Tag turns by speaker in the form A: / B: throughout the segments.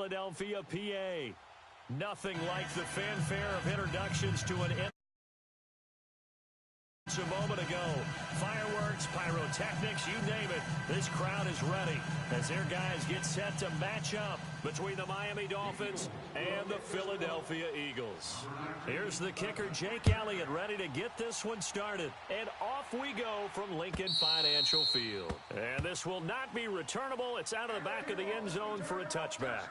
A: Philadelphia, PA. Nothing like the fanfare of introductions to an a moment ago. Fireworks, pyrotechnics, you name it. This crowd is ready as their guys get set to match up between the Miami Dolphins and the Philadelphia Eagles. Here's the kicker, Jake Elliott, ready to get this one started. And off we go from Lincoln Financial Field. And this will not be returnable. It's out of the back of the end zone for a touchback.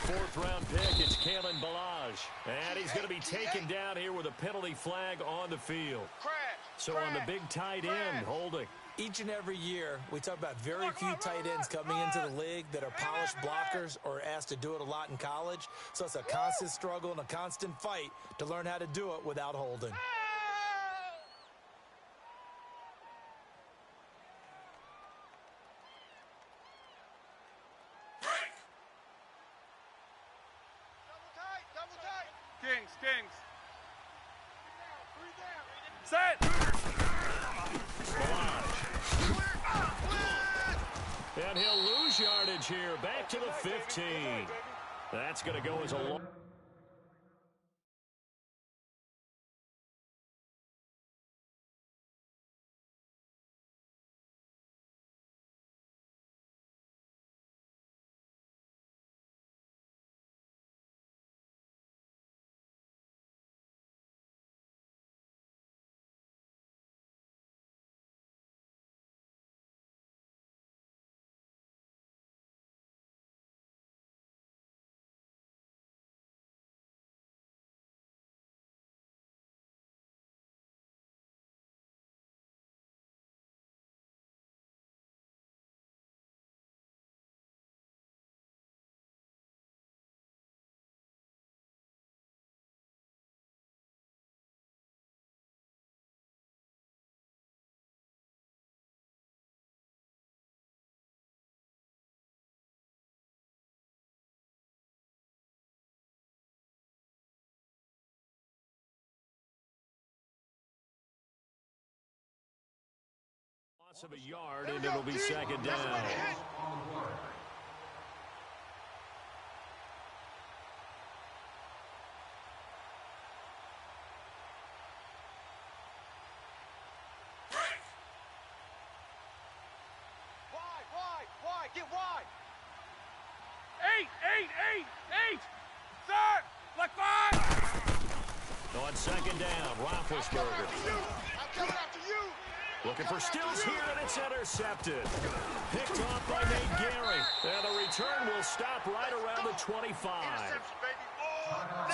A: Fourth-round pick, it's Kalen Balaj. And he's going to be taken down here with a penalty flag on the field. So on the big tight end, holding.
B: Each and every year, we talk about very few tight ends coming into the league that are polished blockers or asked to do it a lot in college. So it's a constant struggle and a constant fight to learn how to do it without holding.
C: Kings. Set.
A: And he'll lose yardage here. Back to the 15. That's going to go as a long. Loss of a yard, and it'll be second down.
C: Wide, get wide. Eight. Third, like 5.
A: On second down, Roethlisberger.
C: I'm coming after you.
A: Looking for Stills here, and it's intercepted. Picked off by Nate Gary. And the return will stop right around the 25.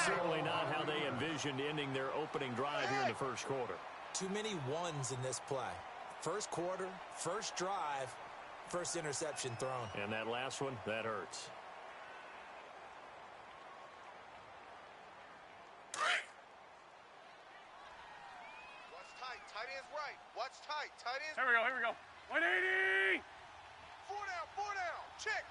A: Certainly not how they envisioned ending their opening drive here in the first quarter.
B: Too many ones in this play. First quarter, first drive, first interception thrown.
A: And that last one, that hurts.
C: Here we go. 180. Four down. Check.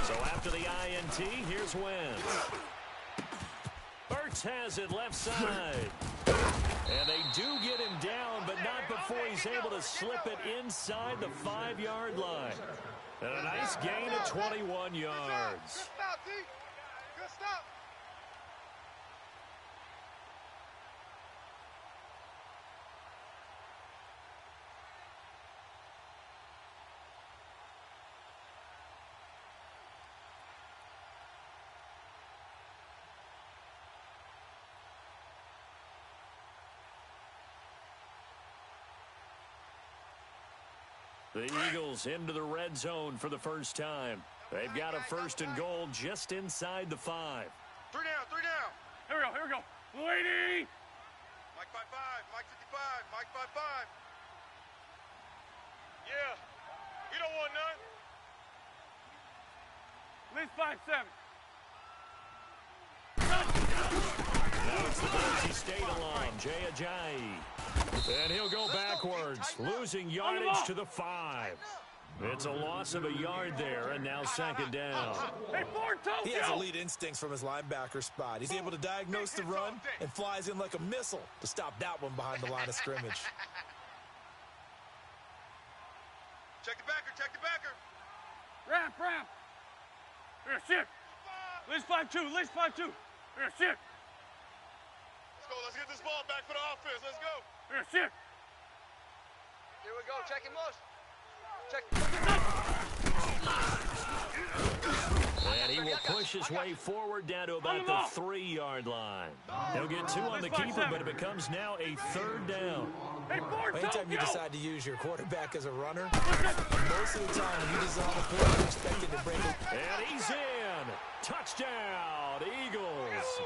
A: So after the INT, here's Wentz. Ertz has it left side. And they do get him down, but not before he's able to slip it inside the 5-yard line. And a nice gain of 21 yards.
C: Good stop.
A: The Eagles into the red zone for the first time. They've got a 1st and goal just inside the 5.
C: 3 down, 3 down.
D: Here we go. Lady!
C: Mike 5-5, Mike 55, Mike 5-5. Yeah, we don't want none.
D: Liz 5-7.
A: Now it's the Boise State alum, Jaybreezy. And he'll go backwards, losing yardage to the 5. It's a loss of a yard there, and now 2nd down.
D: Hey,
B: he has elite instincts from his linebacker spot. He's able to diagnose the run and flies in like a missile to stop that one behind the line of scrimmage.
C: Check the backer, check the backer.
D: Ramp. Here, shift. Liz 5-2, Liz 5-2. Here, shift.
C: Let's get this ball back for the offense. Let's go.
D: Here, shift.
E: Here we go. Check him, Mosh. Check.
A: And he will push his way forward down to about the 3-yard line. He'll get 2 on the keeper, but it becomes now a 3rd down.
D: Hey,
B: anytime you decide to use your quarterback as a runner, most of the time you design a play, you're expected to break it.
A: And he's in. Touchdown, Eagles.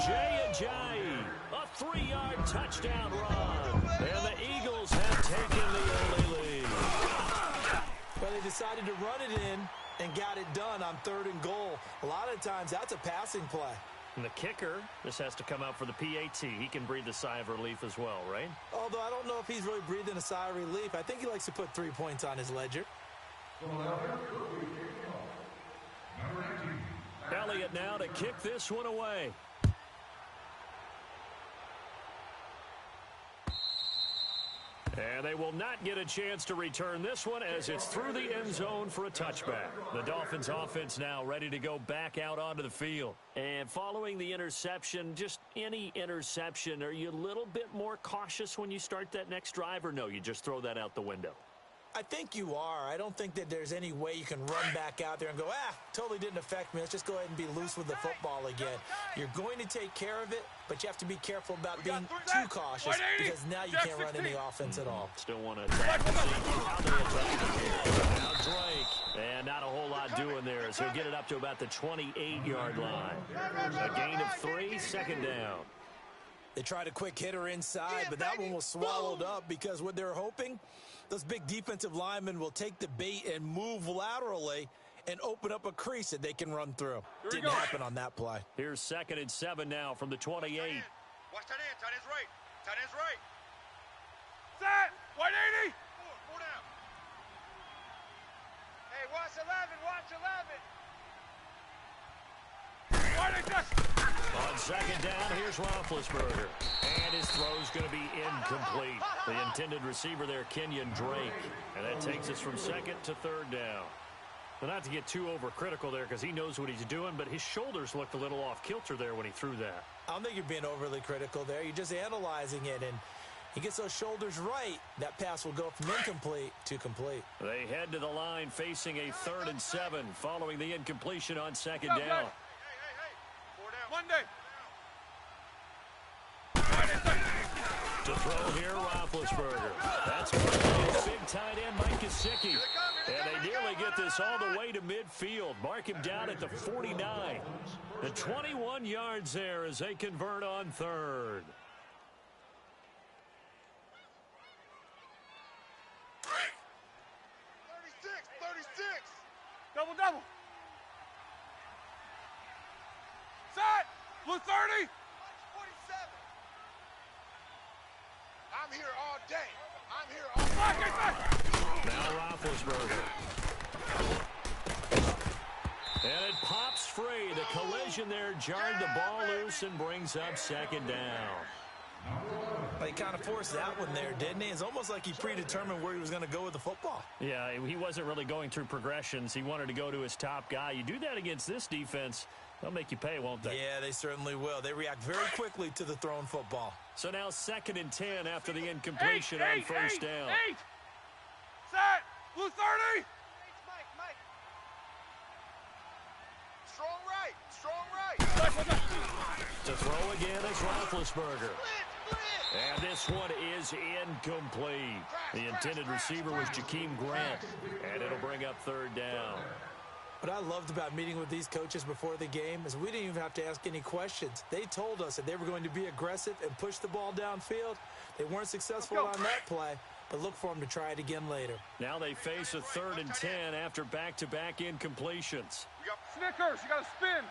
A: Jaybreezy, a 3-yard touchdown run. And the Eagles have taken the early lead.
B: Well, they decided to run it in and got it done on 3rd and goal. A lot of times, that's a passing play.
A: And the kicker, this has to come out for the PAT. He can breathe a sigh of relief as well, right?
B: Although I don't know if he's really breathing a sigh of relief. I think he likes to put 3 points on his ledger.
A: Elliott now to kick this one away. And they will not get a chance to return this one as it's through the end zone for a touchback. The Dolphins offense now ready to go back out onto the field. And following the interception, just any interception, are you a little bit more cautious when you start that next drive, or no, you just throw that out the window?
B: I think you are. I don't think that there's any way you can run back out there and go, totally didn't affect me. Let's just go ahead and be loose with the football again. You're going to take care of it, but you have to be careful about being too cautious because now you can't run any offense at all.
A: Still want to attack the how they attack here. Now Drake, and not a whole lot doing there as he'll get it up to about the 28-yard line. A gain of 3, 2nd down.
B: They tried a quick hitter inside, but that one was swallowed up because what they're hoping, those big defensive linemen will take the bait and move laterally and open up a crease that they can run through. Didn't happen on that play.
A: Here's 2nd and 7 now from the 28.
C: Watch tight end, tight end's right. Tight end's right.
D: Set! 180!
C: 4 down.
E: Hey, watch 11, watch 11.
A: On 2nd down, here's Roethlisberger. And his throw's going to be incomplete. The intended receiver there, Kenyon Drake. And that takes us from 2nd to 3rd down. Well, not to get too overcritical there because he knows what he's doing, but his shoulders looked a little off kilter there when he threw that.
B: I don't think you're being overly critical there. You're just analyzing it, and he gets those shoulders right. That pass will go from incomplete to complete.
A: They head to the line facing a 3rd and 7 following the incompletion on 2nd down.
C: Hey. 4 down.
D: Monday.
A: To throw here, Roethlisberger. That's his big tight end, Mike Gesicki. And they nearly get this all the way to midfield. Mark him down at the 49. The 21 yards there as they convert on 3rd.
C: 36.
D: Double. Set! Blue 30!
C: 47. I'm here all day. I'm here all day.
A: Now Roethlisberger. And it pops free. The collision there jarred the ball loose and brings up 2nd down.
B: Well, he kind of forced that one there, didn't he? It's almost like he predetermined where he was going to go with the football.
A: Yeah, he wasn't really going through progressions. He wanted to go to his top guy. You do that against this defense, they'll make you pay, won't they?
B: Yeah, they certainly will. They react very quickly to the thrown football.
A: So now 2nd and 10 after the incompletion on 1st down.
D: 8! Set! Blue 30!
E: Mike.
C: Strong right.
A: To throw again is Roethlisberger. And this one is incomplete. The intended receiver was Jakeem Grant. And it'll bring up 3rd down.
B: What I loved about meeting with these coaches before the game is we didn't even have to ask any questions. They told us that they were going to be aggressive and push the ball downfield. They weren't successful on that play, but look for them to try it again later.
A: Now they face a 3rd and 10 after back-to-back incompletions.
D: Snickers, you got to spin.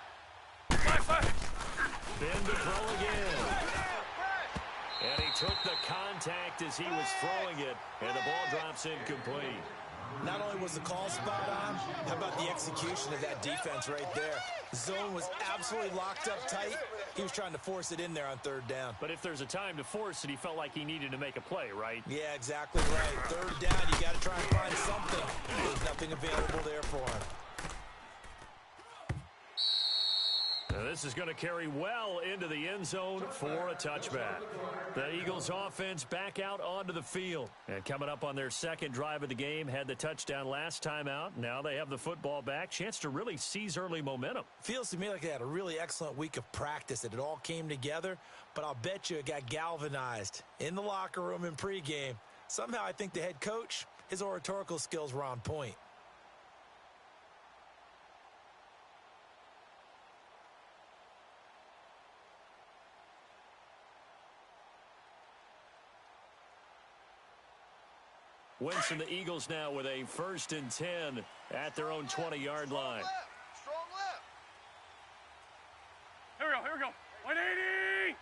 A: Spin to throw again. And he took the contact as he was throwing it, and the ball drops incomplete.
B: Not only was the call spot on, how about the execution of that defense right there? The zone was absolutely locked up tight. He was trying to force it in there on 3rd down.
A: But if there's a time to force it, he felt like he needed to make a play, right?
B: Yeah, exactly right. 3rd down, you got to try and find something. There's nothing available there for him.
A: Now this is going to carry well into the end zone for a touchback. The Eagles offense back out onto the field. And coming up on their 2nd drive of the game, had the touchdown last time out. Now they have the football back. Chance to really seize early momentum.
B: Feels to me like they had a really excellent week of practice, that it all came together. But I'll bet you it got galvanized in the locker room in pregame. Somehow I think the head coach, his oratorical skills were on point.
A: Wentz and the Eagles now with a 1st and 10 at their own 20-yard line.
C: Strong left.
D: Here we go. 180.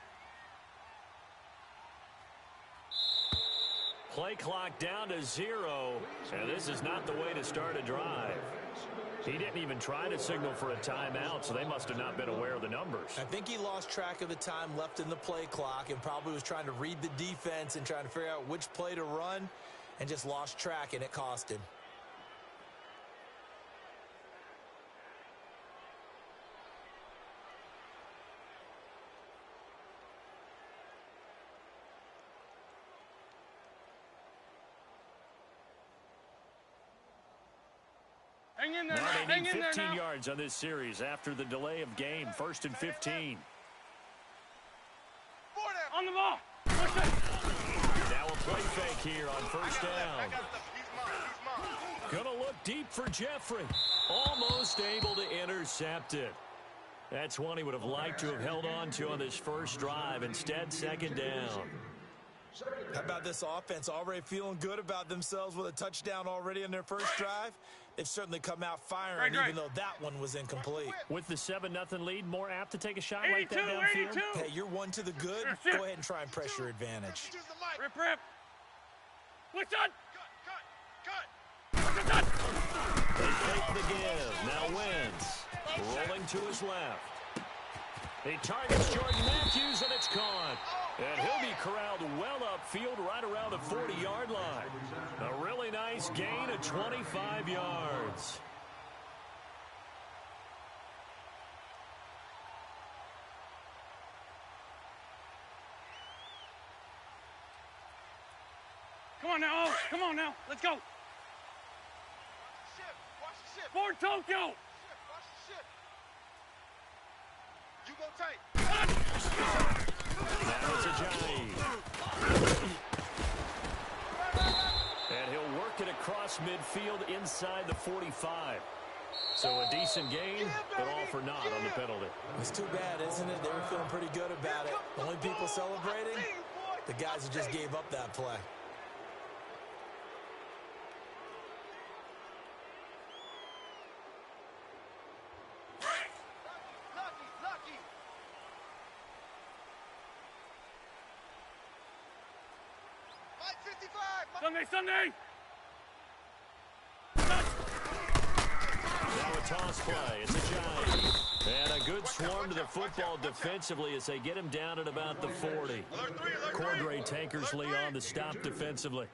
A: Play clock down to 0, and this is not the way to start a drive. He didn't even try to signal for a timeout, so they must have not been aware of the numbers.
B: I think he lost track of the time left in the play clock and probably was trying to read the defense and trying to figure out which play to run, and just lost track, and it cost him.
D: Hang in there
A: Now
D: now.
A: they need
D: Hang in there
A: 15
D: now.
A: yards on this series after the delay of game. 1st and 15.
D: On the ball. Push it.
A: Now a play fake here on 1st down. Gonna look deep for Jeffrey. Almost able to intercept it. That's one he would have liked to have held on to on this 1st drive. Instead, 2nd down.
B: How about this offense already feeling good about themselves with a touchdown already in their 1st drive? They've certainly come out firing,
D: Right.
B: even though that one was incomplete.
A: With the 7-0 lead, more apt to take a shot like that
D: 82,
A: downfield?
D: 82.
B: Hey, you're one to the good.
D: Sure.
B: Go ahead and try and press your advantage.
D: Rip. What's on?
C: Cut.
A: They fake the give. Now Wentz rolling to his left. He targets Jordan Matthews, and it's caught. And he'll be corralled well upfield right around the 40-yard line. A really nice gain of 25 yards.
D: Come on now. Let's go.
C: Watch the ship.
D: Ford Tokyo.
C: Watch the ship. You go tight.
A: Now it's Ajayi. And he'll work it across midfield inside the 45. So a decent gain, but all for naught on the penalty.
B: It's too bad, isn't it? They were feeling pretty good about it. The only people celebrating, the guys who just gave up that play.
C: Lucky. Mike 55.
D: Sunday.
A: Now a toss play. It's Ajayi. And a good swarm to the football defensively as they get him down at about the 40. Cordray Tankersley on the stop defensively.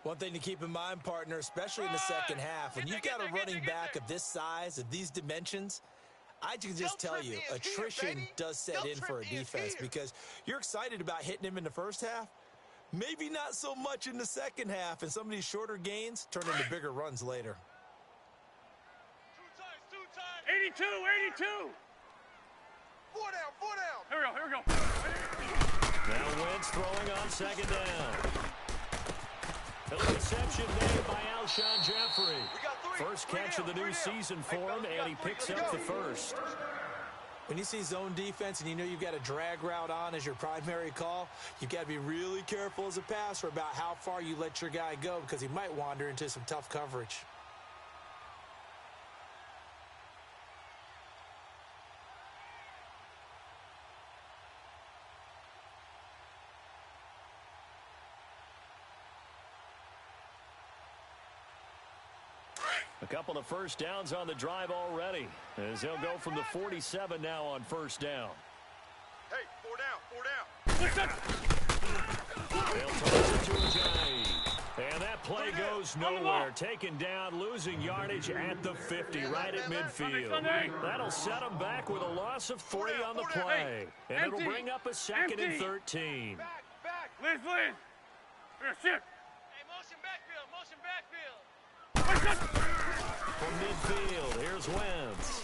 B: One thing to keep in mind, partner, especially in the second half, when you've got a running back of this size, of these dimensions, I can just tell you, attrition does set in for a defense because you're excited about hitting him in the first half. Maybe not so much in the second half, and some of these shorter gains turn into bigger runs later.
D: 82.
C: 4 down.
D: Here we go.
A: Now Wentz throwing on 2nd down. And the reception made by Alshon Jeffrey. First catch of the new season for him, and he picks up the first.
B: When you see zone defense and you know you've got a drag route on as your primary call, you've got to be really careful as a passer about how far you let your guy go because he might wander into some tough coverage.
A: A couple of first downs on the drive already, as they'll go from the 47 now on first down.
C: Hey, 4 down, 4 down.
A: They'll toss it to Ajayi. And that play goes nowhere. Taken down, losing yardage at the 50, right at midfield. That'll set them back with a loss of 3 on the play. And it'll bring up a 2nd and 13.
C: Back, back.
D: Liz. Here, sit.
E: Hey, motion backfield, motion backfield.
A: From midfield, here's Wentz.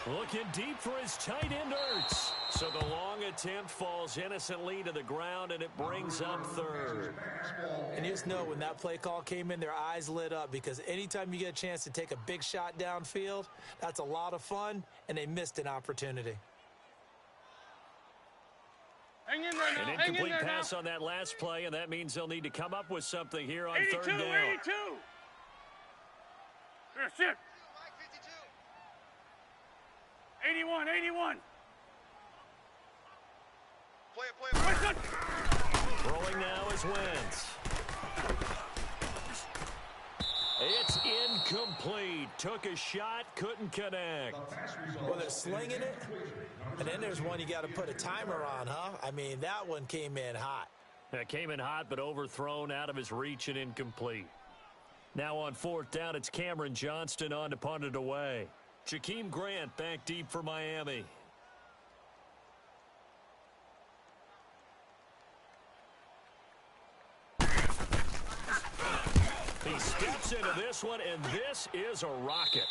A: Looking deep for his tight end, Ertz. So the long attempt falls innocently to the ground, and it brings up 3rd.
B: And you just know when that play call came in, their eyes lit up because anytime you get a chance to take a big shot downfield, that's a lot of fun, and they missed an opportunity.
D: Hang in there now.
A: An incomplete pass on that last play, and that means they'll need to come up with something here on 3rd down.
D: 82. Here, sit.
E: Mike 52.
D: 81.
C: Play it.
A: Throwing now is Wentz. It's incomplete. Took a shot, couldn't connect.
B: Well, they're slinging it, and then there's one you got to put a timer on, huh? I mean, that one came in hot.
A: That came in hot, but overthrown, out of his reach and incomplete. Now on 4th down, it's Cameron Johnston on to punt it away. Jakeem Grant back deep for Miami. He steps into this one, and this is a rocket.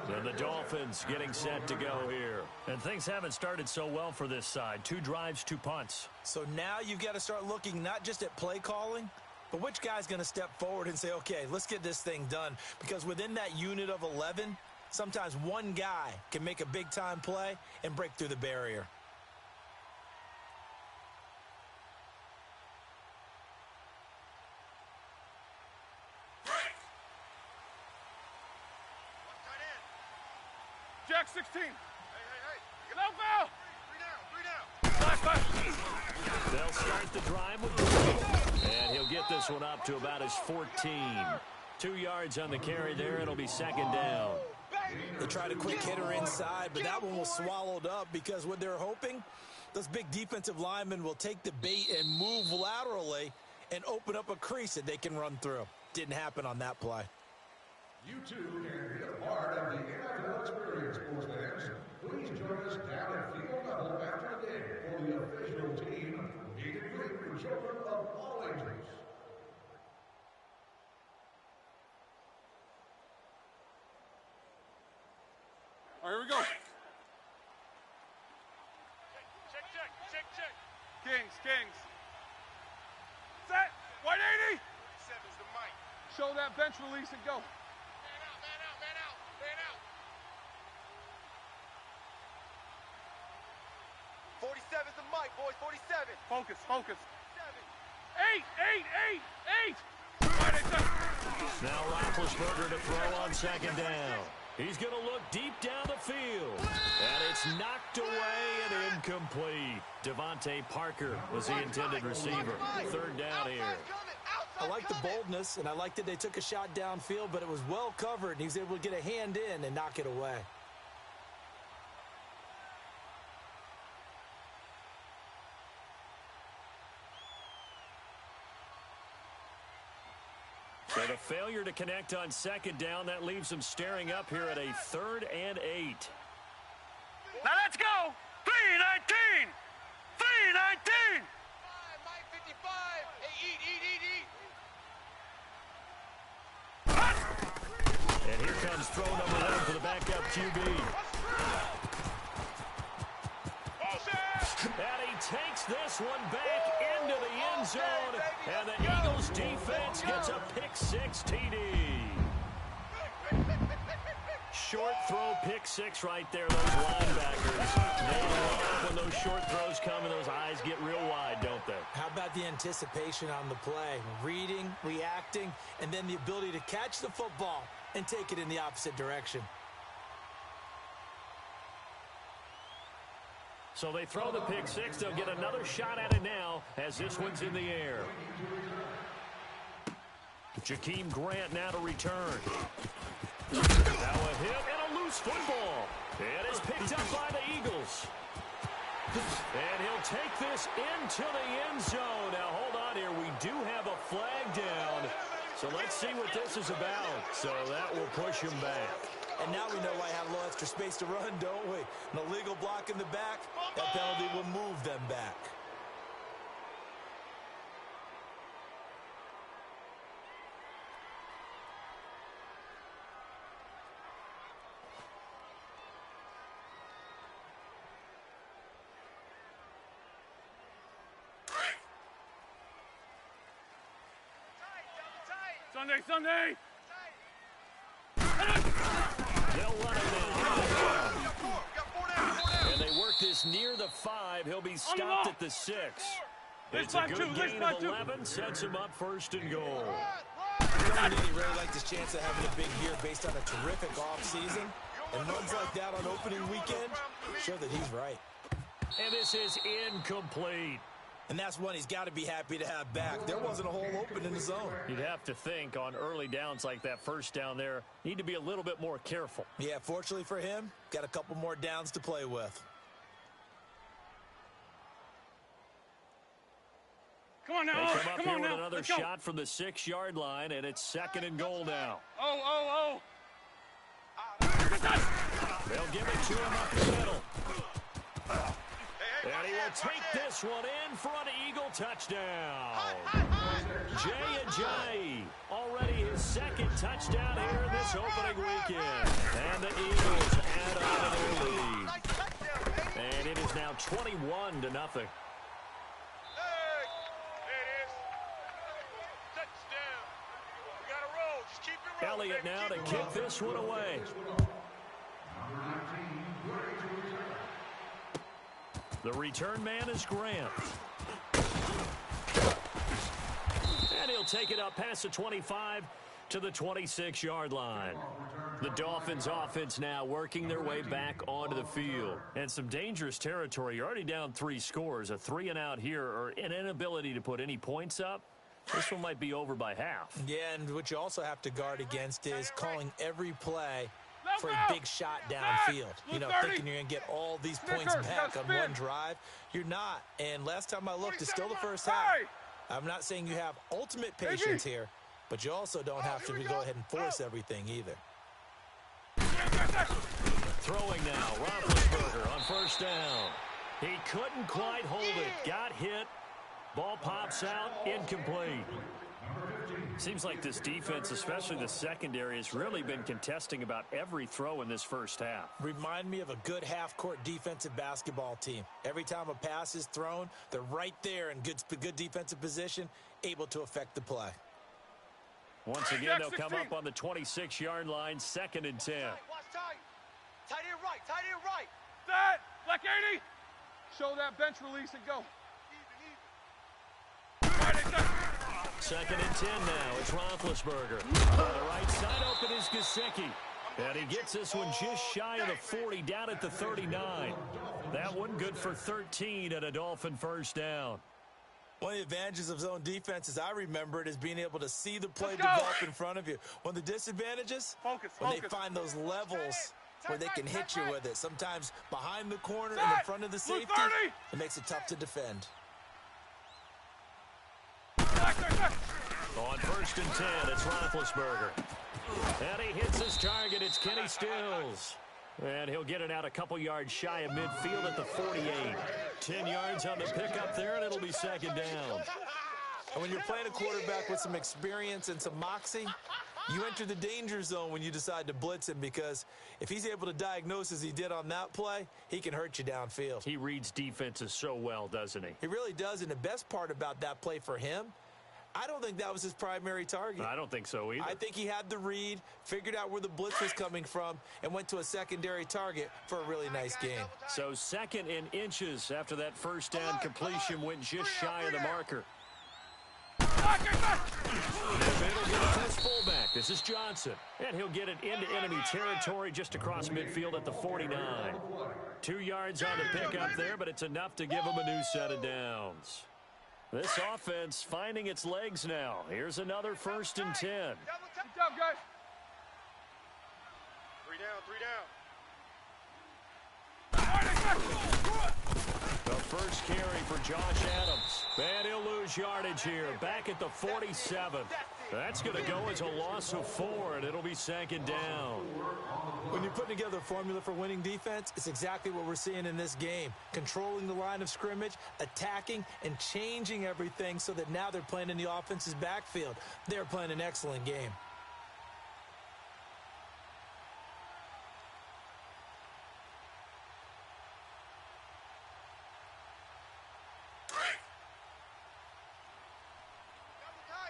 A: And the Dolphins getting set to go here. And things haven't started so well for this side. 2 drives, 2 punts.
B: So now you've got to start looking not just at play calling, but which guy's going to step forward and say, okay, let's get this thing done. Because within that unit of 11, sometimes one guy can make a big-time play and break through the barrier.
D: Jack 16.
C: Hey.
D: No foul.
C: 3 down.
A: They'll start the drive with Grant. And he'll get this one up to about his 14. 2 yards on the carry there. It'll be 2nd down.
B: They tried a quick hitter inside, but that one was swallowed up because what they're hoping, those big defensive linemen will take the bait and move laterally and open up a crease that they can run through. Didn't happen on that play.
F: You too can be a part of the NFL experience, sports fans. Please join us down at field level after the game for the official team meet and greet for children of all ages.
D: All right, here we go.
C: Check.
D: Kings. Set. White 80.
C: 47's the mic.
D: Show that bench release and go.
C: Man out. 47's the mic, boys. 47.
D: Focus.
C: 7.
D: 8.
A: Now Roethlisberger to throw on 2nd down. He's going to look deep down the field. And it's knocked away and incomplete. Devontae Parker was the intended receiver. 3rd down here.
B: I like the boldness, and I like that they took a shot downfield, but it was well covered, and he was able to get a hand in and knock it away.
A: So the failure to connect on 2nd down, that leaves them staring up here at a 3rd and 8.
D: Now let's go. 319. 319.
E: Mike 55. Hey, eat.
A: And here comes throw number 1 for the backup QB. And he takes this one back into the end zone, and the Eagles defense gets a pick-6 TD. Short throw, pick-6 right there. Those linebackers, they love when those short throws come and those eyes get real wide, don't they?
B: How about the anticipation on the play? Reading, reacting, and then the ability to catch the football and take it in the opposite direction.
A: So they throw the pick-6. They'll get another shot at it now as this one's in the air. Jakeem Grant now to return. Now a hit and a loose football. It is picked up by the Eagles. And he'll take this into the end zone. Now hold on here. We do have a flag down. So let's see what this is about. So that will push him back.
B: And now we know why I have a little extra space to run, don't we? An illegal block in the back, that penalty will move them back.
D: Sunday!
A: They'll run it now. And they work this near the 5. He'll be stopped at the 6. It's a good gain of 11. Sets him up first and goal.
B: He really liked his chance of having a big year based on a terrific offseason. And runs like that on opening weekend show that he's right.
A: And this is incomplete.
B: And that's one he's got to be happy to have back. There wasn't a hole open in the zone.
A: You'd have to think on early downs like that first down there, need to be a little bit more careful.
B: Yeah, fortunately for him, got a couple more downs to play with.
D: Come on now.
A: They come up here with another shot from the 6-yard line, and it's 2nd and goal now.
D: Oh.
A: They'll give it to him up the middle. And he will take this one in for an Eagle touchdown. Jay Ajayi, already his 2nd touchdown here in this opening weekend. And the Eagles add on to their lead. And it is now 21-0. Elliott now to kick this one away. The return man is Grant. And he'll take it up past the 25 to the 26-yard line. The Dolphins offense now working their way back onto the field. And some dangerous territory. You're already down 3 scores. A 3-and-out here or an inability to put any points up. This one might be over by half.
B: Yeah, and what you also have to guard against is calling every play for a big shot downfield. You know, thinking you're going to get all these points back on one drive. You're not. And last time I looked, it's still the first half. I'm not saying you have ultimate patience here, but you also don't have to go ahead and force everything either.
A: Throwing now, Roethlisberger on first down. He couldn't quite hold it. Got hit. Ball pops out, incomplete. Seems like this defense, especially the secondary, has really been contesting about every throw in this first half.
B: Remind me of a good half-court defensive basketball team. Every time a pass is thrown, they're right there in good defensive position, able to affect the play.
A: Once again, they'll come up on the 26-yard line, 2nd and 10.
E: Watch tight. Tight end right.
D: Set. Black 80. Show that bench release and go.
A: 2nd and 10 now. It's Roethlisberger. On the right side open is Gesicki. And he gets this one just shy of the 40, down at the 39. That one good for 13 and a Dolphin first down.
B: One of the advantages of zone defense, as I remember it, is being able to see the play develop in front of you. One of the disadvantages, when they find those levels where they can hit you with it. Sometimes behind the corner, in the front of the safety, it makes it tough to defend.
A: On 1st and 10, it's Roethlisberger. And he hits his target. It's Kenny Stills. And he'll get it out a couple yards shy of midfield at the 48. 10 yards on the pickup there, and it'll be 2nd down.
B: And when you're playing a quarterback with some experience and some moxie, You enter the danger zone when you decide to blitz him, because if he's able to diagnose as he did on that play, he can hurt you downfield.
A: He reads defenses so well, doesn't he?
B: He really does, and the best part about that play for him, I don't think that was his primary target.
A: I don't think so either.
B: I think he had the read, figured out where the blitz was coming from, and went to a secondary target for a really nice game.
A: So 2nd and inches after that first down completion, went just shy of the marker. It'll get it to his fullback. This is Johnson. And he'll get it into enemy territory just across midfield at the 49. 2 yards on the pickup there, but it's enough to give him a new set of downs. This offense finding its legs now. Here's another 1st and 10.
D: Good job, guys.
C: 3 down, 3 down.
A: The first carry for Josh Adams. And he'll lose yardage here. Back at the 47. That's going to go as a loss of 4, and it'll be 2nd down.
B: When you're putting together a formula for winning defense, it's exactly what we're seeing in this game. Controlling the line of scrimmage, attacking, and changing everything so that now they're playing in the offense's backfield. They're playing an excellent game.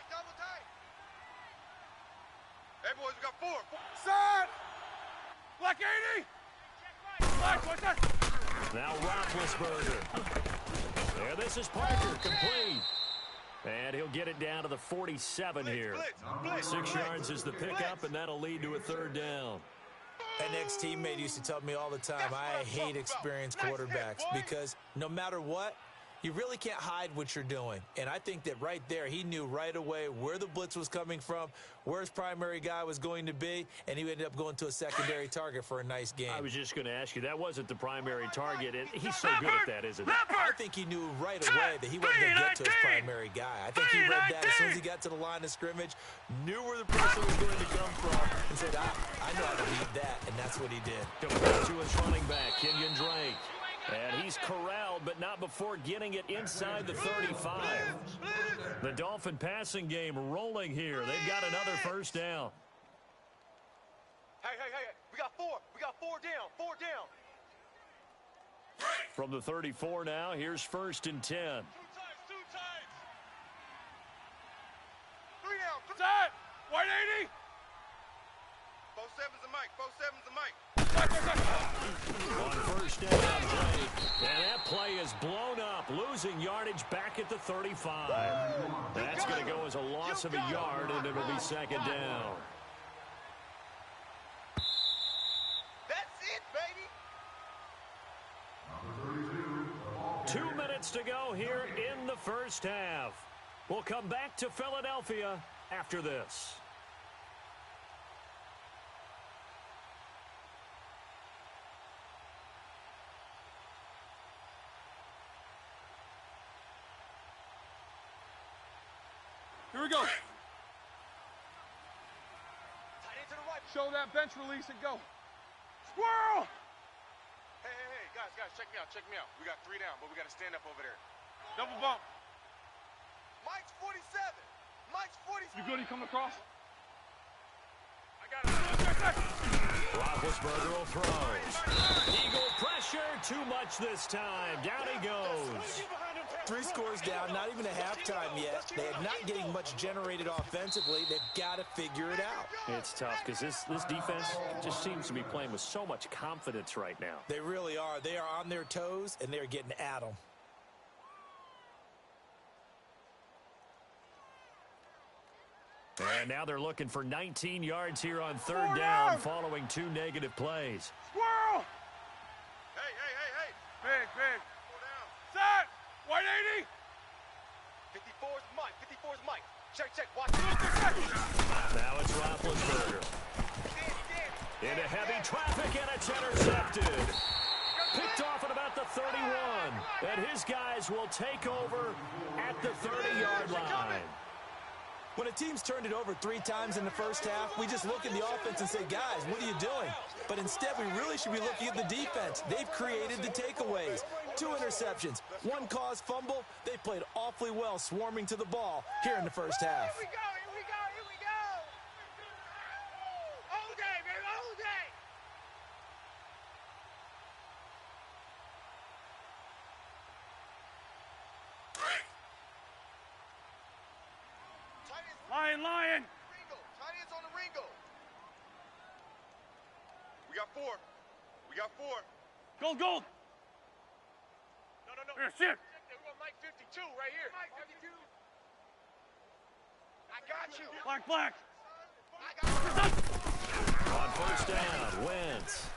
C: Double tight. Hey, boys, we got 4.
D: Set. Black 80. Black, what's that?
A: Now Roethlisberger. There, this is Parker, complete. And he'll get it down to the 47 here. 6 yards is the pickup, and that'll lead to a 3rd down.
B: An ex-teammate used to tell me all the time, I hate experienced quarterbacks, because no matter what, you really can't hide what you're doing. And I think that right there, he knew right away where the blitz was coming from, where his primary guy was going to be, and he ended up going to a secondary target for a nice game.
A: I was just going to ask you, that wasn't the primary target, and he's so good at that, isn't he?
B: I think he knew right away that he wasn't going to get to his primary guy. I think he read that as soon as he got to the line of scrimmage, knew where the person was going to come from, and said, I know how to beat that, and that's what he did.
A: Coming back to his running back, Kenyon Drake. And he's corralled, but not before getting it inside the 35. The Dolphin passing game rolling here. They've got another 1st down.
C: Hey, we got 4. We got 4 down, 4 down.
A: From the 34 now, here's 1st and 10.
C: 2 times. 3 down.
D: Set. White 80.
C: 4 7's a mic. 4 7's a mic.
A: On 1st down, Drake. And that play is blown up, losing yardage back at the 35. That's going to go as a loss of a yard, and it'll be 2nd down.
C: That's it, baby.
A: 2 minutes to go here in the 1st half. We'll come back to Philadelphia after this.
D: Here we go.
C: Tight end to the right.
D: Show that bench release and go. Squirrel.
C: Hey, guys, check me out. We got 3 down, but we got to stand up over there.
D: Double bump.
C: Mike's 47. Mike's 47.
D: You good? You coming across?
C: I got it.
A: Roethlisberger will throw. Eagle pressure, too much this time. Down he goes.
B: 3 scores down, not even a halftime yet. They are not getting much generated offensively. They've got to figure it out.
A: It's tough because this defense just seems to be playing with so much confidence right now.
B: They really are. They are on their toes, and they're getting at them.
A: And now they're looking for 19 yards here on 3rd down following 2 negative plays.
D: Squirrel.
C: Hey.
D: Big.
C: 4 down.
D: Set. White 80.
C: 54's Mike. Check. Watch.
A: Now it's Roethlisberger. Into heavy traffic, and it's intercepted. Picked off at about the 31. And his guys will take over at the 30-yard line.
B: When a team's turned it over 3 times in the 1st half, we just look at the offense and say, guys, what are you doing? But instead, we really should be looking at the defense. They've created the takeaways. 2 interceptions, 1 caused fumble. They played awfully well swarming to the ball here in the 1st half.
C: Here we go. 4. We got 4.
D: Gold, gold.
C: No.
D: Here, shit.
C: We want Mike 52 right here. Mike 52. I got you.
D: Black, black.
C: I got you.
A: On first down, Wentz.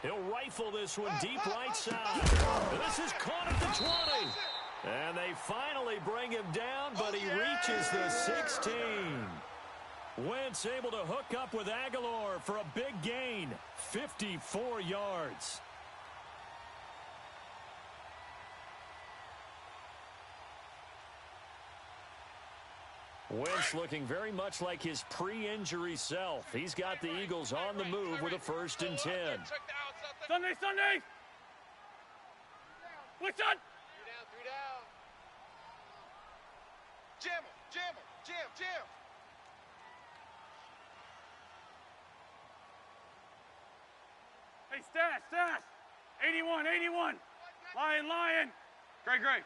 A: He'll rifle this one deep right side. This is caught at the 20. And they finally bring him down, but he reaches the 16. Wentz able to hook up with Aguilar for a big gain, 54 yards. Wentz looking very much like his pre-injury self. He's got the Eagles on the move with a 1st and 10.
D: Sunday, Sunday. What's up?
C: 3 down. Jam him, jam him, jam.
D: Hey, Stash. 81. Lion. Gray.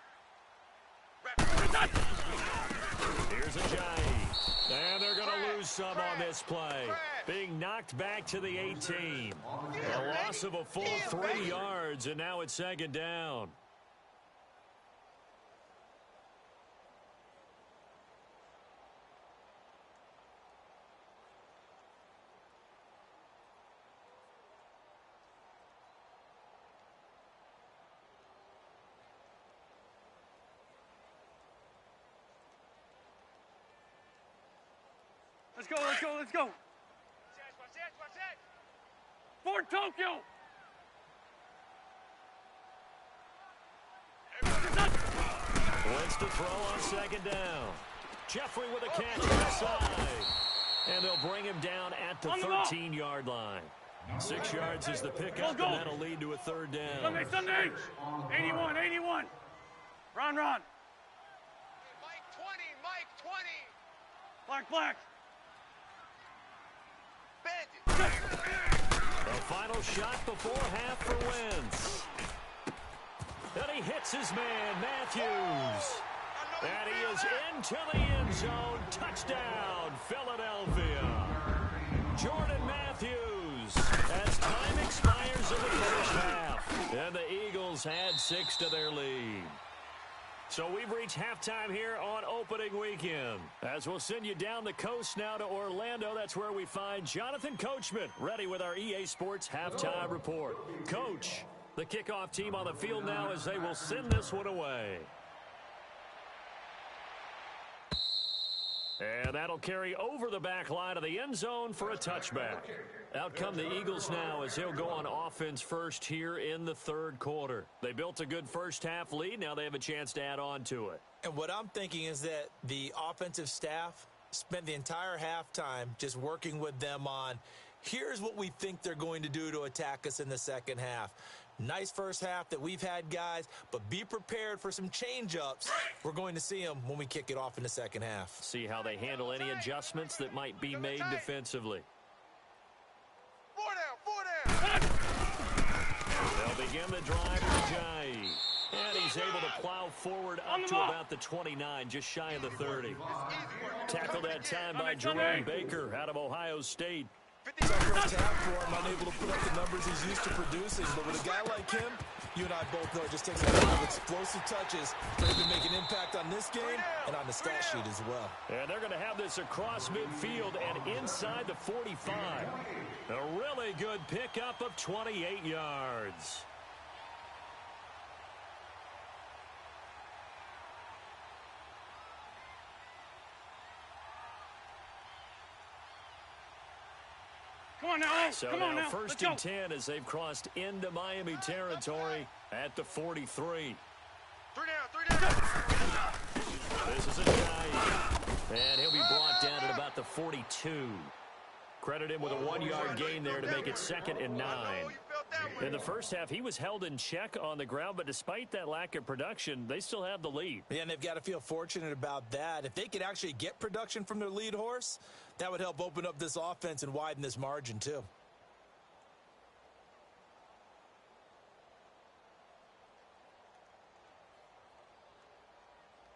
A: Here's a Jay. And they're going to lose some on this play. Being knocked back to the 18. A loss of a full 3 yards, and now it's 2nd down.
D: Let's go. Fort Tokyo.
A: Wants to throw on 2nd down. Jeffrey with a catch inside. And they'll bring him down at the 13-yard line. 6 yards is the pickup, and that'll lead to a 3rd down.
D: Sunday. 81. Ron.
C: Mike 20.
D: Black.
C: Bandit.
A: The final shot before half for Wentz. And he hits his man, Matthews. And he is into the end zone. Touchdown, Philadelphia. Jordan Matthews as time expires in the first half. And the Eagles add 6 to their lead. So we've reached halftime here on opening weekend. As we'll send you down the coast now to Orlando, that's where we find Jonathan Coachman, ready with our EA Sports halftime report. Coach, the kickoff team on the field now as they will send this one away. And that'll carry over the back line of the end zone for a touchback. Out come the Eagles now as they'll go on offense first here in the 3rd quarter. They built a good first half lead. Now they have a chance to add on to it.
B: And what I'm thinking is that the offensive staff spent the entire halftime just working with them on, here's what we think they're going to do to attack us in the second half. Nice first half that we've had, guys, but be prepared for some change-ups. We're going to see them when we kick it off in the second half.
A: See how they handle any adjustments that might be made defensively.
C: 4 down.
A: They'll begin the drive with Jay. And he's able to plow forward up to about the 29, just shy of the 30. Tackled that time by Jerome Baker out of Ohio State.
B: It's our first half for him, unable to put up the numbers he's used to producing. But with a guy like him, you and I both know it just takes a lot of explosive touches for him to make an impact on this game and on the stat sheet as well.
A: And they're going to have this across midfield and inside the 45. A really good pickup of 28 yards.
D: Come on now.
A: So
D: Come on now.
A: First and 10 as they've crossed into Miami territory at the 43.
C: 3 down.
A: This is a giant. And he'll be brought down at about the 42. Credit him with a 1-yard gain there to make it 2nd and 9. In the first half, he was held in check on the ground, but despite that lack of production, they still have the lead.
B: Yeah, and they've got to feel fortunate about that. If they could actually get production from their lead horse, that would help open up this offense and widen this margin too.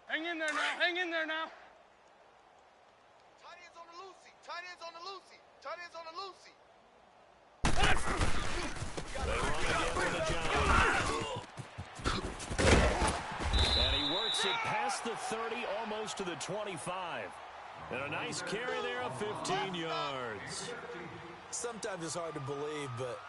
D: Hang in there now.
C: Tight ends on the Lucy.
A: Gets it past the 30, almost to the 25. And a nice carry there of 15 yards.
B: Sometimes it's hard to believe, but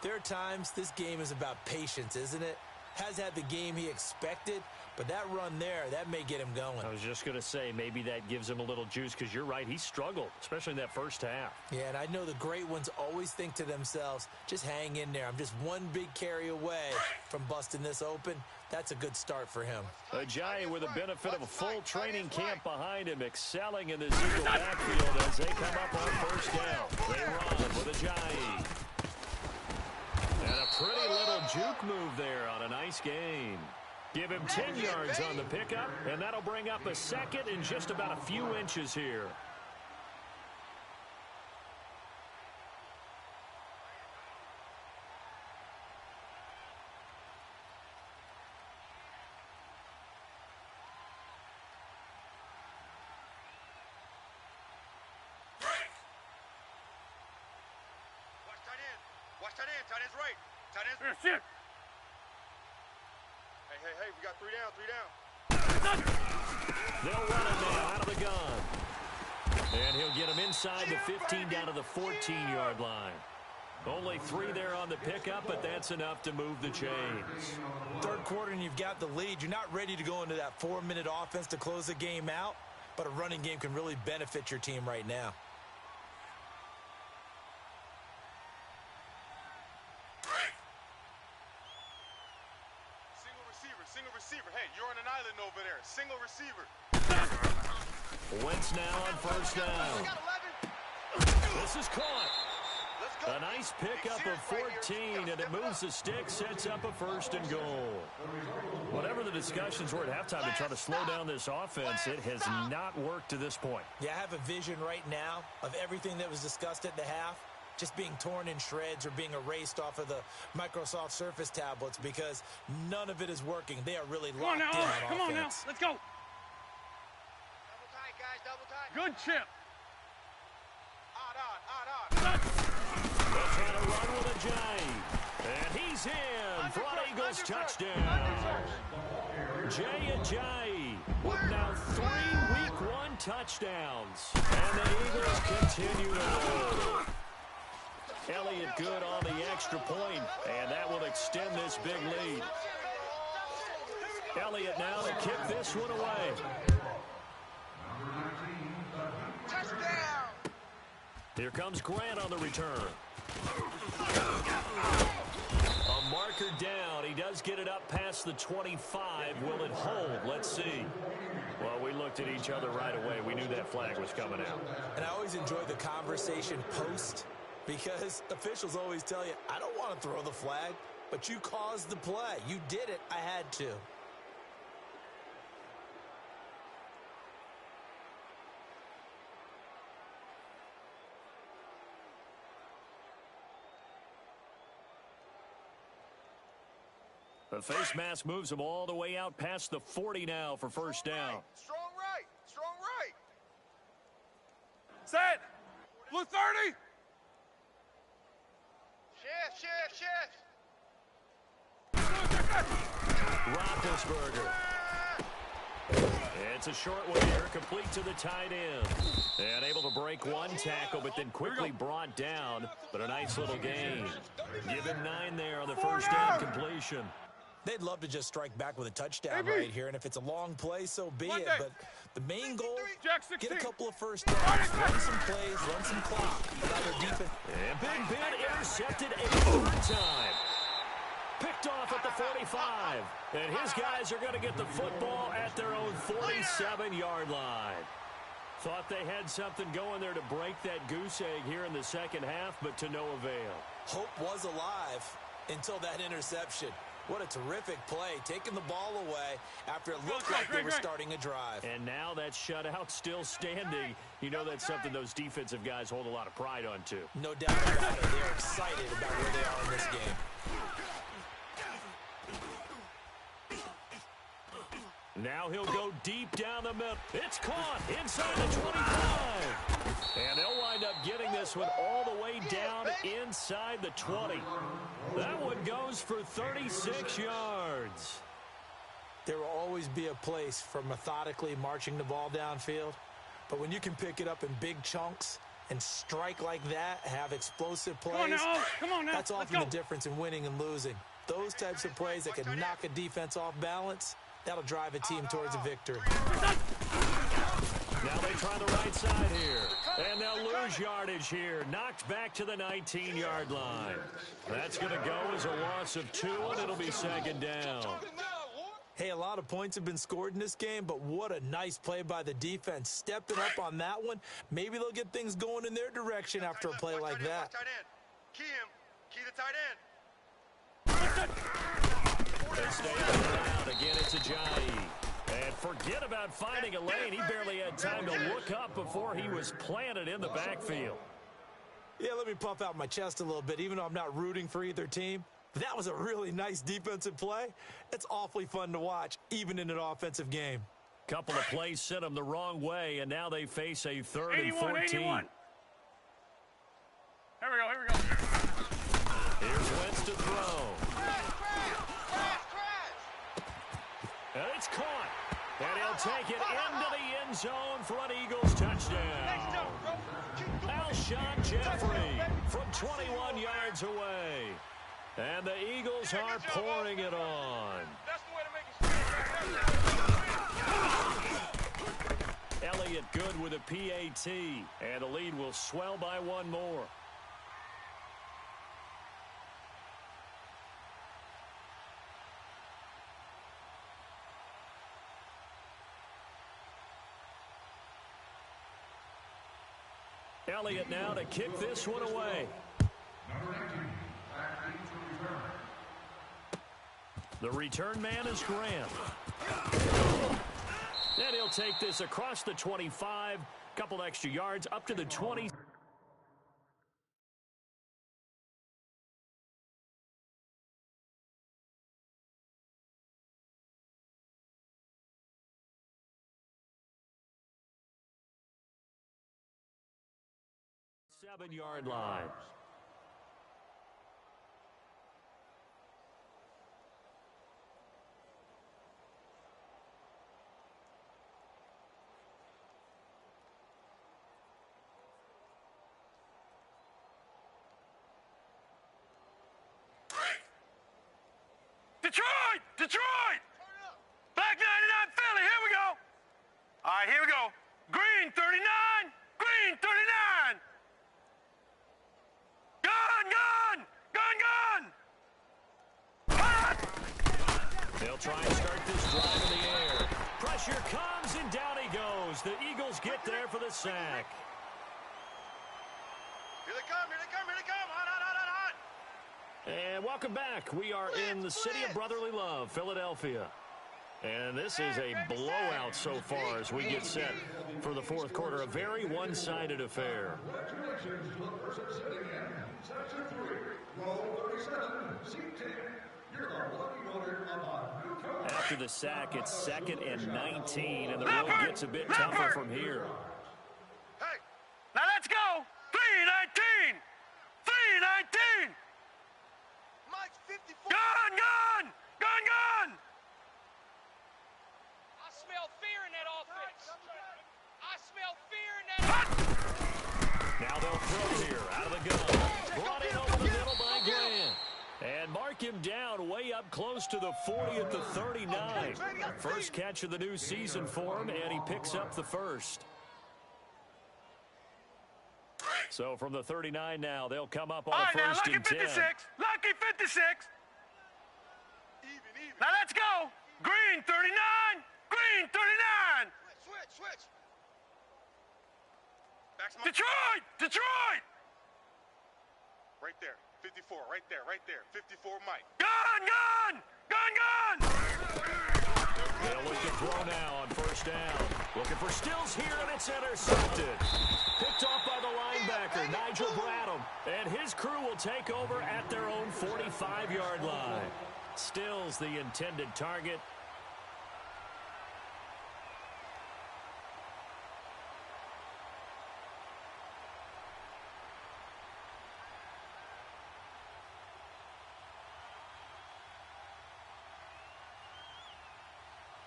B: there are times this game is about patience, isn't it? Has had the game he expected, but that run there, that may get him going.
A: I was just going to say, maybe that gives him a little juice, because you're right, he struggled, especially in that first half.
B: Yeah, and I know the great ones always think to themselves, just hang in there. I'm just one big carry away from busting this open. That's a good start for him.
A: Ajayi with the benefit of a full training camp behind him, excelling in this Eagle backfield as they come up on first down. They run with Ajayi. And a pretty little juke move there on a nice game. Give him 10 yards on the pickup, and that'll bring up a second in just about a few inches here.
C: Watch tight end. Tight end's right. Tight end's...
D: Shit.
C: Hey, we got 3 down.
A: They'll run him now out of the gun. And he'll get him inside the 15 down to the 14-yard line. Only 3 there on the pickup, but that's enough to move the chains.
B: Third quarter and you've got the lead. You're not ready to go into that 4-minute offense to close the game out, but a running game can really benefit your team right now.
C: Single receiver. Hey, you're on an island over there. Single receiver.
A: Wentz now on first down. This is caught. A nice pickup of 14, and it moves the stick, sets up a 1st and goal. Whatever the discussions were at halftime to try to slow down this offense, it has not worked to this point.
B: Yeah, I have a vision right now of everything that was discussed at the half just being torn in shreds or being erased off of the Microsoft Surface tablets because none of it is working. They are really locked in on offense.
D: Come on now, let's go.
E: Double tight, guys, double tight.
D: Good chip.
C: Odd.
A: They'll try to run with Ajayi. And he's in for an Eagles touchdown. Jay Ajayi with now 3 Week 1 touchdowns. And the Eagles continue to roll. Elliott good on the extra point, and that will extend this big lead. Elliott now to kick this one away.
E: Touchdown!
A: Here comes Grant on the return. A marker down. He does get it up past the 25. Will it hold? Let's see. Well, we looked at each other right away. We knew that flag was coming out.
B: And I always enjoy the conversation post because officials always tell you, I don't want to throw the flag, but you caused the play. You did it. I had to.
A: The face mask moves him all the way out past the 40 now for first down.
C: Strong right.
D: Set. Blue 30.
C: Shift.
A: Roethlisberger. It's a short one here, complete to the tight end. And able to break one tackle, but then quickly brought down. But a nice little gain. Give him 9 there on the first down completion.
B: They'd love to just strike back with a touchdown right here, and if it's a long play, so be it. But the main goal, get a couple of first downs, run some plays, run some clock. Allow their defense.
A: And Big Ben intercepted a 3rd time. Picked off at the 45. And his guys are going to get the football at their own 47-yard line. Thought they had something going there to break that goose egg here in the second half, but to no avail.
B: Hope was alive until that interception. What a terrific play, taking the ball away after it looked like they were starting a drive.
A: And now that shutout still standing. You know that's something those defensive guys hold a lot of pride on, too.
B: No doubt about it. They're excited about where they are in this game.
A: Now he'll go deep down the middle. It's caught inside the 25. And they'll wind up getting this one all the way down inside the 20. That one goes for 36 yards.
B: There will always be a place for methodically marching the ball downfield, but when you can pick it up in big chunks and strike like that, have explosive plays,
D: Come on now.
B: that's often the difference in winning and losing. Those types of plays that can knock a defense off balance, that'll drive a team towards a victory.
A: Now they try the right side here, and they'll lose yardage here. Knocked back to the 19-yard line. That's going to go as a loss of 2, and it'll be second down.
B: Hey, a lot of points have been scored in this game, but what a nice play by the defense. Stepping up on that one, maybe they'll get things going in their direction after a play like that.
C: Key him. Key the tight end.
A: They stay on the ground. Again, it's Ajayi. And forget about finding a lane. He barely had time to look up before he was planted in the backfield.
B: Yeah, let me puff out my chest a little bit, even though I'm not rooting for either team. That was a really nice defensive play. It's awfully fun to watch, even in an offensive game.
A: Couple of plays sent them the wrong way, and now they face a 3rd and 14.
D: 81. Here we go.
A: Here's Wentz to throw. And it's caught. And he'll take it into the end zone for an Eagles touchdown. Alshon Jeffrey from 21 yards away. And the Eagles are pouring it on. Elliott good with a PAT. And the lead will swell by 1 more. Elliott now to kick this one away. The return man is Grant. And he'll take this across the 25. Couple extra yards up to the 20. Seven-yard line.
D: Detroit! Black 99 Philly, here we go. All right, here we go. Green 39, green 39. Gun!
A: They'll try and start this drive in the air. Pressure comes, and down he goes. The Eagles get there for the sack.
C: Here they come. Hot.
A: And welcome back. We are in the city of brotherly love, Philadelphia. And this is a blowout so far as we get set for the 4th quarter. A very one-sided affair.
F: Congratulations to the person sitting in Section 3, row 37, seat 10. You're our lucky owner of a new car.
A: After the sack, it's 2nd and 19, and the road gets a bit tougher from here.
C: Hey,
D: Now let's go. 319. 319.
C: Mike's 54.
D: Gun!
E: I smell fear in that offense. I smell fear in that.
A: Now they'll throw here out of the gun. Brought in over the middle by Grant. And mark him down way up close to the 40 at the 39. First catch of the new season for him, and he picks up the first. So from the 39 now, they'll come up on
D: All
A: a
D: right, now,
A: first
D: lucky
A: and 10.
D: 56. Lucky 56.
C: Even.
D: Now let's go. Green 39. Green 39.
C: Switch. Back to my
D: Detroit.
C: Right there. 54. Right there. 54 Mike.
D: Gun.
A: They'll look to throw now on first down. Looking for Stills here, and it's intercepted. Picked off by the linebacker, Nigel Bradham. And his crew will take over at their own 45-yard line. Stills the intended target.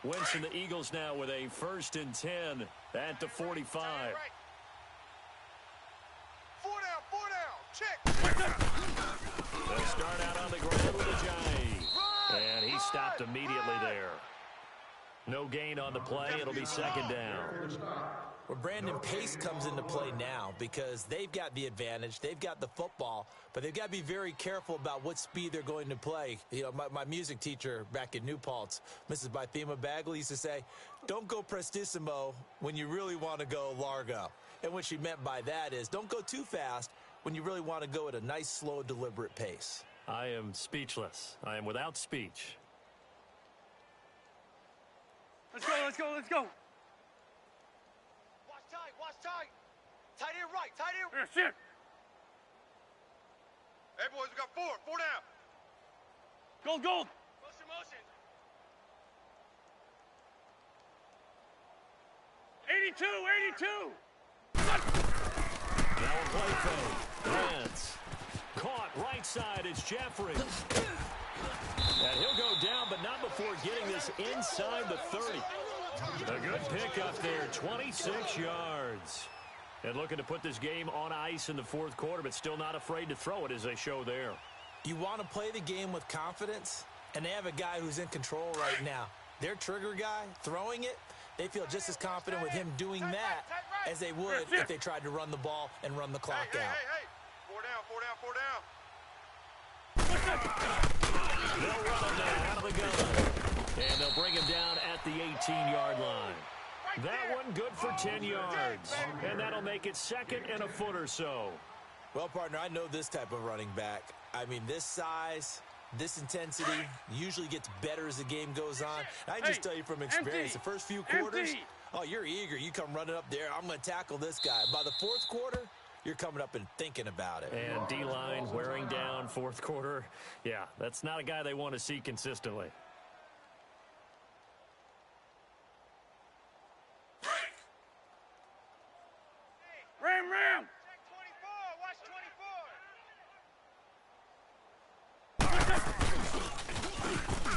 A: Winston, the Eagles now with a 1st and 10 at the 45.
C: Right. 4 down, 4 down. Check.
A: They'll start out on the ground with a Jay. And he stopped immediately there. No gain on the play. It'll be 2nd down.
B: Well, Brandon, pace comes into play now because they've got the advantage. They've got the football, but they've got to be very careful about what speed they're going to play. You know, my music teacher back in New Paltz, Mrs. Bythema Bagley, used to say, don't go prestissimo when you really want to go largo. And what she meant by that is don't go too fast when you really want to go at a nice, slow, deliberate pace.
A: I am speechless. I am without speech.
D: Let's go, let's go, let's go.
C: Watch tight, watch tight. Tight end right, tight end.
D: Here, sit.
C: Hey, boys, we got 4 down.
D: Gold, gold.
E: Motion, motion.
D: 82, 82.
A: Now a play fake. Lance. Caught right side. It's Jeffrey. And he'll go down, but not before getting this inside the 30. A good pickup there, 26 yards. And looking to put this game on ice in the 4th quarter, but still not afraid to throw it as they show there.
B: You want to play the game with confidence, and they have a guy who's in control right now. Their trigger guy, throwing it, they feel just as confident with him doing that as they would if they tried to run the ball and run the clock out.
C: Hey. 4 down, 4 down, 4 down.
A: They'll run him now out of the gun. And they'll bring him down at the 18-yard line. That one good for 10 yards. And that'll make it 2nd and a foot or so.
B: Well, partner, I know this type of running back. I mean, this size, this intensity usually gets better as the game goes on. I can just tell you from experience, the first few quarters, oh, you're eager. You come running up there. I'm going to tackle this guy. By the 4th quarter, you're coming up and thinking about it.
A: And D-line wearing down 4th quarter. Yeah, that's not a guy they want to see consistently.
D: Ram.
C: Check 24, watch 24.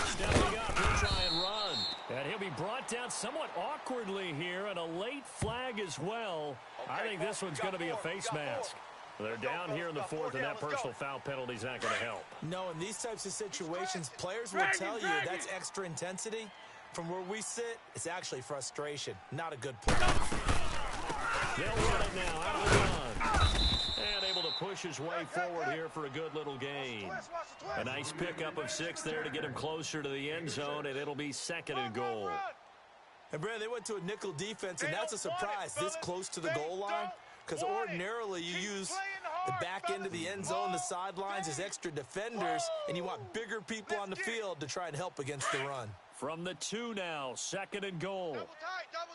A: Stepping up, he'll try and run. And he'll be brought down somewhat awkwardly here, and a late flag as well. I think this one's going to be a face mask. They're down here in the 4th, and that personal foul penalty is not going to help.
B: No, in these types of situations, players will tell you that's extra intensity. From where we sit, it's actually frustration, not a good play.
A: They'll run it now out of the run. And able to push his way forward here for a good little gain. A nice pickup of 6 there to get him closer to the end zone, and it'll be 2nd and goal.
B: And, Brandon, they went to a nickel defense, and that's a surprise this close to the goal line. Because ordinarily you use the back end of the end zone, the sidelines as extra defenders, and you want bigger people on the field to try and help against the run.
A: From the 2 now, 2nd and goal.
C: Double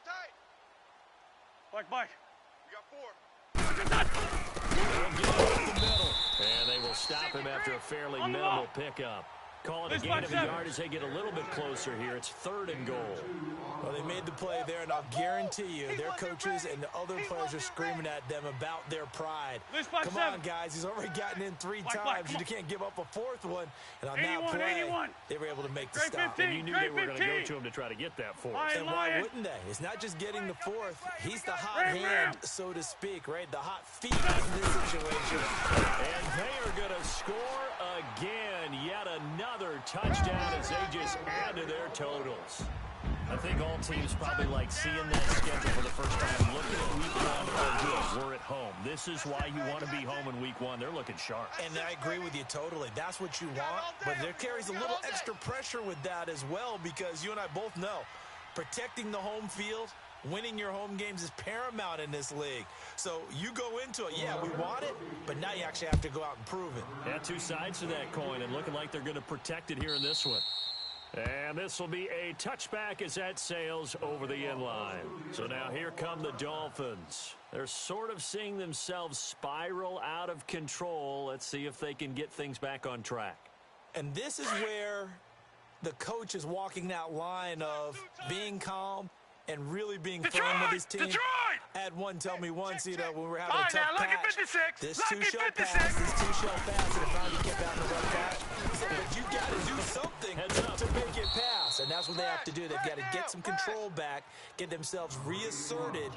C: tight.
D: Mike.
C: We got 4.
A: They'll get him up the middle, and they will stop him after a fairly minimal pickup. Call it a gain of a yard as they get a little bit closer here. It's 3rd and goal.
B: Well, they made the play there, and I'll guarantee you their coaches and the other players are screaming at them about their pride. Come on, guys. He's already gotten in 3 times. You can't give up a 4th one. And on that play, they were able to make the stop.
A: And you knew they were going to go to him to try to get that 4th.
B: And why wouldn't they? It's not just getting the 4th. He's the hot hand, so to speak, right? The hot feet in this situation.
A: And they are going to score again. Yet another touchdown as they just add to their totals. I think all teams probably like seeing that schedule for the first time, looking at week 1. Oh, good, we're at home. This is why you want to be home in week 1. They're looking sharp.
B: And I agree with you totally. That's what you want. But there carries a little extra pressure with that as well, because you and I both know protecting the home field, winning your home games is paramount in this league. So you go into it, yeah, we want it, but now you actually have to go out and prove it.
A: Yeah, 2 sides to that coin, and looking like they're going to protect it here in this one. And this will be a touchback as that sails over the end line. So now here come the Dolphins. They're sort of seeing themselves spiral out of control. Let's see if they can get things back on track.
B: And this is where the coach is walking that line of being calm and really being firm with his team. I had one tell me once, you know, when we were having a tough patch, this 2 shall pass, and it finally kept out in the run patch. He said, but you got to do something to make it pass. And and that's what they have to do. They've got to get some control back, get themselves reasserted,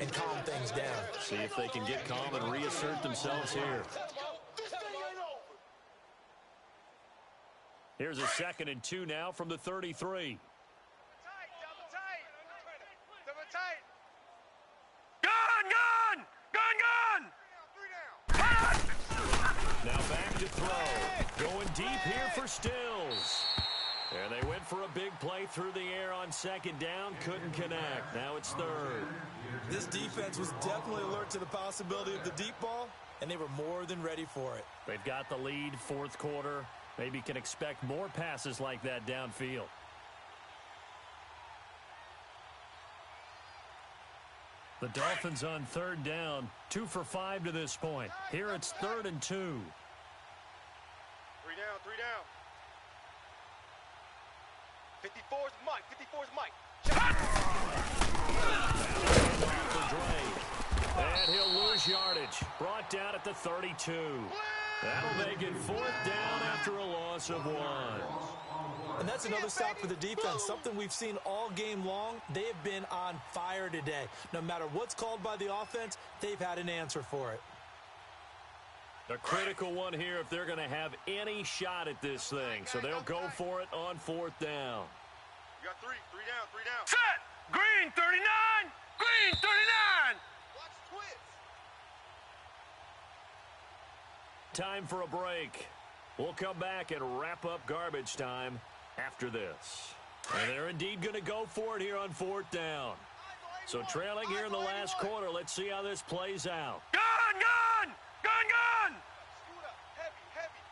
B: and calm things down.
A: See if they can get calm and reassert themselves here. Here's a 2nd and 2 now from the 33. Now back to throw. Going deep here for Stills. And they went for a big play through the air on 2nd down. Couldn't connect. Now it's 3rd.
B: This defense was definitely alert to the possibility of the deep ball, and they were more than ready for it.
A: They've got the lead, 4th quarter. Maybe can expect more passes like that downfield. The Dolphins on 3rd down, 2 for 5 to this point. Here it's 3rd and 2.
C: 3 down, 3 down. 54's Mike, 54's Mike.
A: For Dre. And he'll lose yardage. Brought down at the 32. That'll make it 4th down after a loss of 1.
B: And that's another stop for the defense, something we've seen all game long. They have been on fire today. No matter what's called by the offense, they've had an answer for it.
A: A critical one here if they're going to have any shot at this thing. So they'll go for it on 4th down.
C: You got 3 down, 3 down.
D: Set! Green 39! Green 39!
C: Watch twits.
A: Time for a break. We'll come back and wrap up garbage time after this. And they're indeed going to go for it here on 4th down. So trailing here in the last quarter, let's see how this plays out.
D: Gun! Gun! Gun! Gun!
C: Scoot up. Heavy, heavy.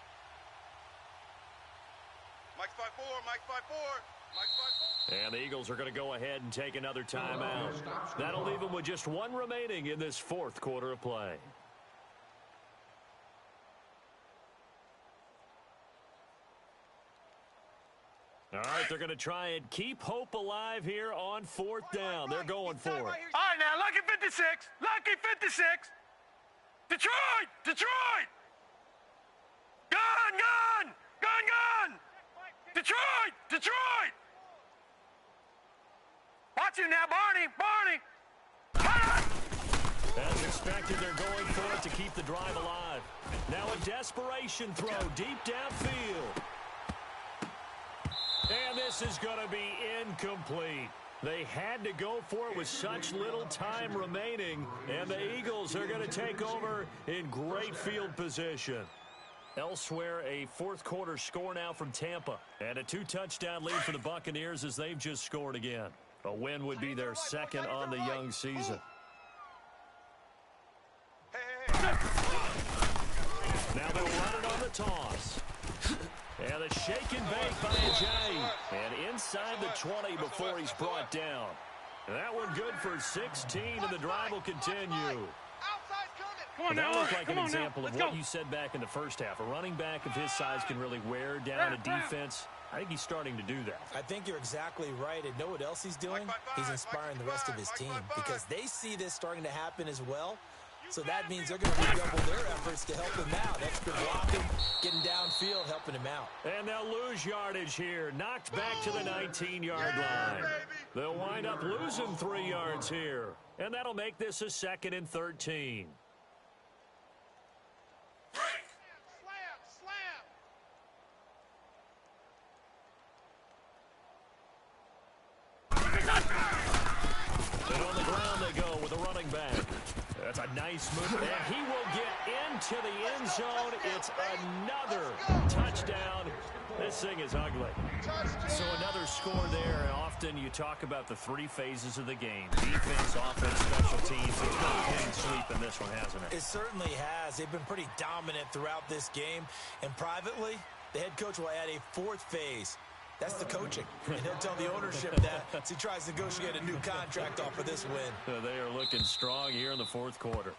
C: Mike's 5-4, Mike's 5-4. Mike's 5-4.
A: And the Eagles are going to go ahead and take another timeout. That'll leave them with just 1 remaining in this 4th quarter of play. All right, they're going to try and keep hope alive here on 4th down. They're going for it.
D: All right, now, lucky 56. Lucky 56. Detroit! Detroit! Gun! Gun! Gun! Gun! Detroit! Detroit! Watch him now, Barney! Barney!
A: As expected, they're going for it to keep the drive alive. Now a desperation throw deep downfield. And this is going to be incomplete. They had to go for it with such little time remaining, and the Eagles are going to take over in great field position. Elsewhere, a 4th quarter score now from Tampa, and a 2-touchdown lead for the Buccaneers as they've just scored again. A win would be their 2nd on the young season. Now they'll run it on the toss. And a shake and bake by Jay. And inside the 20 before he's brought down. And that one good for 16, and the drive will continue.
D: Come on
A: That
D: now,
A: looked like an example of
D: Let's
A: what
D: go.
A: you said back in the first half. A running back of his size can really wear down a defense. I think he's starting to do that.
B: I think you're exactly right. And know what else he's doing? He's inspiring the rest of his team because they see this starting to happen as well. So that means they're going to redouble their efforts to help him out. Extra blocking, getting downfield, helping him out.
A: And they'll lose yardage here. Knocked back to the 19-yard line. They'll wind up losing 3 yards here. And that'll make this a 2nd and 13. And on the ground they go with a running back. That's a nice move. And he will get into the end zone. It's another touchdown. This thing is ugly. So another score there. And often you talk about the 3 phases of the game. Defense, offense, special teams. It's been a clean sweep in this one, hasn't it?
B: It certainly has. They've been pretty dominant throughout this game. And privately, the head coach will add a 4th phase. That's the coaching. And he'll tell the ownership that as he tries to negotiate a new contract off of this win.
A: They are looking strong here in the 4th quarter.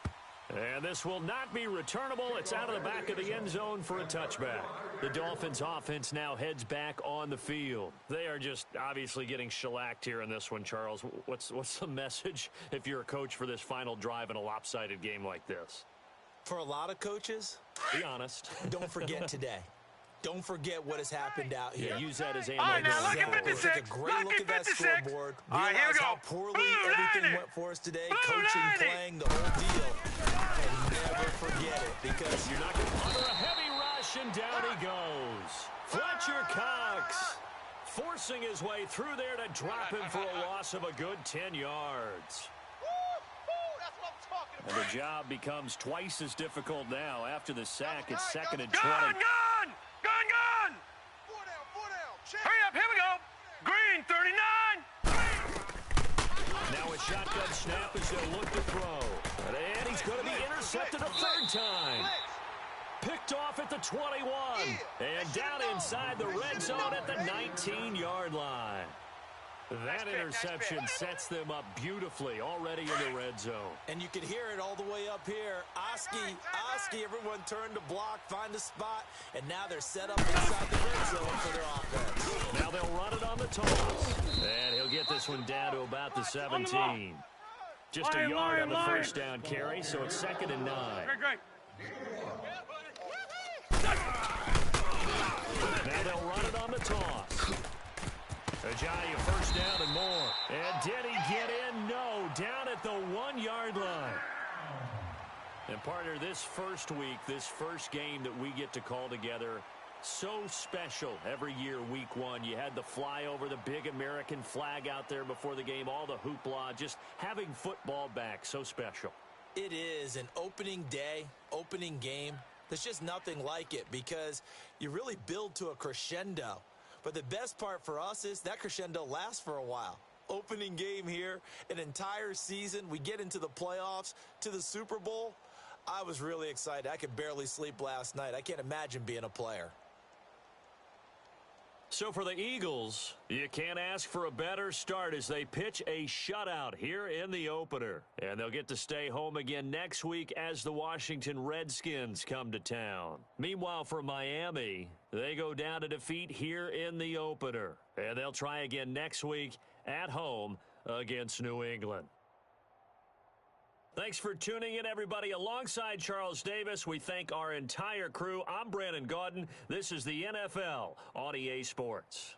A: And this will not be returnable. It's out of the back of the end zone for a touchback. The Dolphins offense now heads back on the field. They are just obviously getting shellacked here in this one, Charles. What's the message if you're a coach for this final drive in a lopsided game like this?
B: For a lot of coaches,
A: Be honest.
B: don't forget today. Don't forget what has happened out here.
A: Yeah, use that as ammo.
D: All right, now look at
B: Exactly.
D: 56.
B: Take a great look at that
D: 56.
B: scoreboard.
D: All right, here we
B: Realize
D: go.
B: how poorly
D: Blue
B: everything
D: 90.
B: went for us today.
D: Blue
B: Coaching,
D: 90.
B: playing, the whole deal. And never forget it, because
A: You're not going to under a heavy rush, and down he goes. Fletcher Cox forcing his way through there to drop him for a loss of a good 10 yards.
C: That's what I'm talking
A: And
C: about.
A: the job becomes twice as difficult now. After the sack, it's 2nd and 20.
D: Gun, gun! Gun, gun!
C: Four down. Check.
D: Hurry up, here we go. Green, 39.
A: Now a shotgun snap as they'll look to throw. And he's going to be intercepted a third time. Picked off at the 21. And down inside the red zone at the 19-yard line. That interception sets them up beautifully already in the red zone.
B: and you can hear it all the way up here. Oski, everyone turned to block, find a spot, and now they're set up inside the red zone for their offense.
A: Now they'll run it on the toss. And he'll get this one down to about the 17. Just a yard on the first down carry, so it's 2nd and 9.
D: Great.
A: Now they'll run it on the toss. Ajayi first down and more. And did he get in? No. Down at the 1-yard line. And partner, this first week, this first game that we get to call together, so special every year, week 1. You had the flyover, the big American flag out there before the game, all the hoopla, just having football back, so special.
B: It is an opening day, opening game. There's just nothing like it because you really build to a crescendo. But the best part for us is that crescendo lasts for a while. Opening game here, an entire season. We get into the playoffs, to the Super Bowl. I was really excited. I could barely sleep last night. I can't imagine being a player.
A: So for the Eagles, you can't ask for a better start as they pitch a shutout here in the opener. And they'll get to stay home again next week as the Washington Redskins come to town. Meanwhile, for Miami, they go down to defeat here in the opener. And they'll try again next week at home against New England. Thanks for tuning in, everybody. Alongside Charles Davis, we thank our entire crew. I'm Brandon Gaudin. This is the NFL on EA Sports.